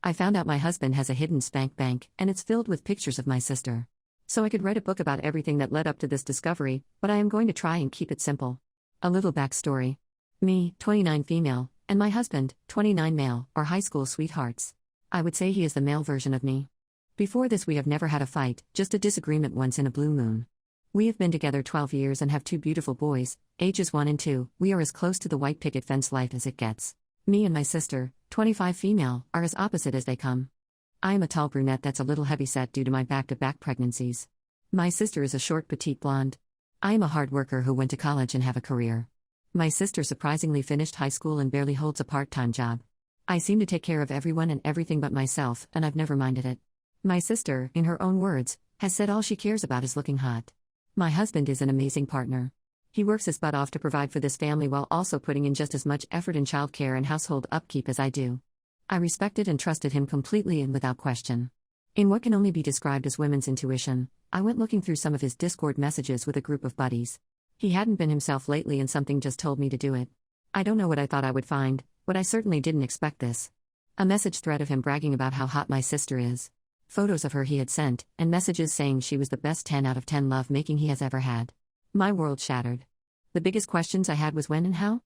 I found out my husband has a hidden spank bank, and it's filled with pictures of my sister. So I could write a book about everything that led up to this discovery, but I am going to try and keep it simple. A little backstory. Me, 29 female, and my husband, 29 male, are high school sweethearts. I would say he is the male version of me. Before this, we have never had a fight, just a disagreement once in a blue moon. We have been together 12 years and have 2 beautiful boys, ages 1 and 2. We are as close to the white picket fence life as it gets. Me and my sister, 25 female, are as opposite as they come. I am a tall brunette that's a little heavyset due to my back-to-back pregnancies. My sister is a short petite blonde. I am a hard worker who went to college and have a career. My sister surprisingly finished high school and barely holds a part-time job. I seem to take care of everyone and everything but myself, and I've never minded it. My sister, in her own words, has said all she cares about is looking hot. My husband is an amazing partner. He works his butt off to provide for this family while also putting in just as much effort in childcare and household upkeep as I do. I respected and trusted him completely and without question. In what can only be described as women's intuition, I went looking through some of his Discord messages with a group of buddies. He hadn't been himself lately and something just told me to do it. I don't know what I thought I would find, but I certainly didn't expect this. A message thread of him bragging about how hot my sister is. Photos of her he had sent, and messages saying she was the best 10 out of 10 lovemaking he has ever had. My world shattered. The biggest questions I had was when and how?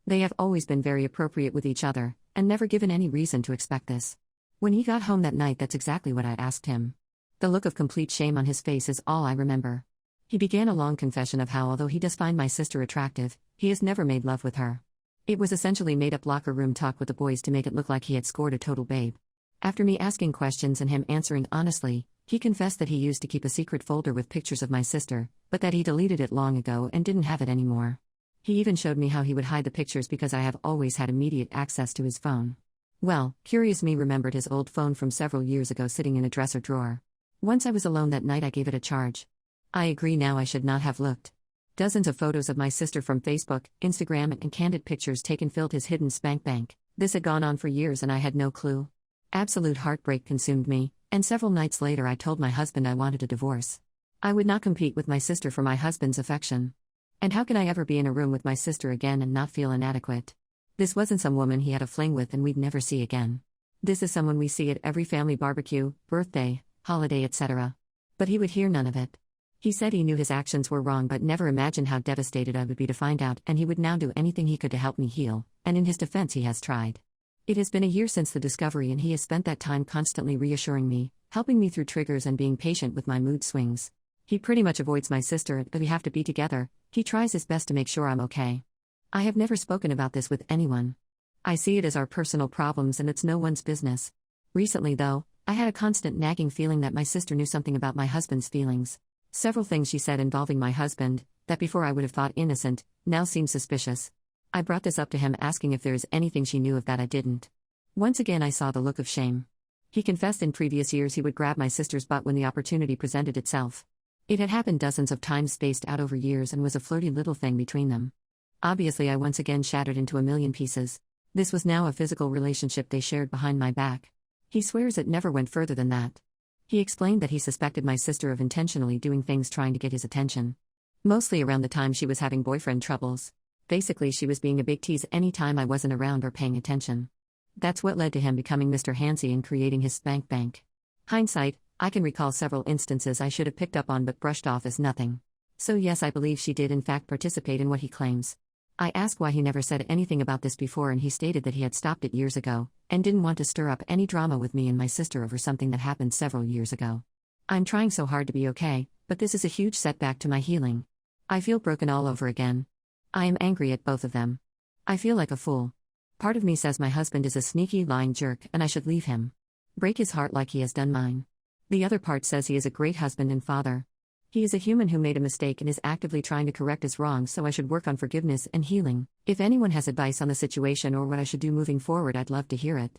They have always been very appropriate with each other, and never given any reason to expect this. When he got home that night, that's exactly what I asked him. The look of complete shame on his face is all I remember. He began a long confession of how, although he does find my sister attractive, he has never made love with her. It was essentially made-up locker room talk with the boys to make it look like he had scored a total babe. After me asking questions and him answering honestly, he confessed that he used to keep a secret folder with pictures of my sister, but that he deleted it long ago and didn't have it anymore. He even showed me how he would hide the pictures because I have always had immediate access to his phone. Well, curious me remembered his old phone from several years ago sitting in a dresser drawer. Once I was alone that night, I gave it a charge. I agree now I should not have looked. Dozens of photos of my sister from Facebook, Instagram, and candid pictures taken filled his hidden spank bank. This had gone on for years and I had no clue. Absolute heartbreak consumed me, and several nights later I told my husband I wanted a divorce. I would not compete with my sister for my husband's affection. And how can I ever be in a room with my sister again and not feel inadequate? This wasn't some woman he had a fling with and we'd never see again. This is someone we see at every family barbecue, birthday, holiday, etc. But he would hear none of it. He said he knew his actions were wrong but never imagined how devastated I would be to find out, and he would now do anything he could to help me heal, and in his defense he has tried. It has been a year since the discovery and he has spent that time constantly reassuring me, helping me through triggers and being patient with my mood swings. He pretty much avoids my sister, but we have to be together. He tries his best to make sure I'm okay. I have never spoken about this with anyone. I see it as our personal problems and it's no one's business. Recently though, I had a constant nagging feeling that my sister knew something about my husband's feelings. Several things she said involving my husband, that before I would have thought innocent, now seem suspicious. I brought this up to him asking if there is anything she knew of that I didn't. Once again I saw the look of shame. He confessed in previous years he would grab my sister's butt when the opportunity presented itself. It had happened dozens of times spaced out over years and was a flirty little thing between them. Obviously I once again shattered into a million pieces. This was now a physical relationship they shared behind my back. He swears it never went further than that. He explained that he suspected my sister of intentionally doing things trying to get his attention. Mostly around the time she was having boyfriend troubles. Basically she was being a big tease any time I wasn't around or paying attention. That's what led to him becoming Mr. Handsy and creating his spank bank. Hindsight, I can recall several instances I should have picked up on but brushed off as nothing. So yes, I believe she did in fact participate in what he claims. I asked why he never said anything about this before and he stated that he had stopped it years ago, and didn't want to stir up any drama with me and my sister over something that happened several years ago. I'm trying so hard to be okay, but this is a huge setback to my healing. I feel broken all over again. I am angry at both of them. I feel like a fool. Part of me says my husband is a sneaky, lying jerk and I should leave him. Break his heart like he has done mine. The other part says he is a great husband and father. He is a human who made a mistake and is actively trying to correct his wrongs, so I should work on forgiveness and healing. If anyone has advice on the situation or what I should do moving forward, I'd love to hear it.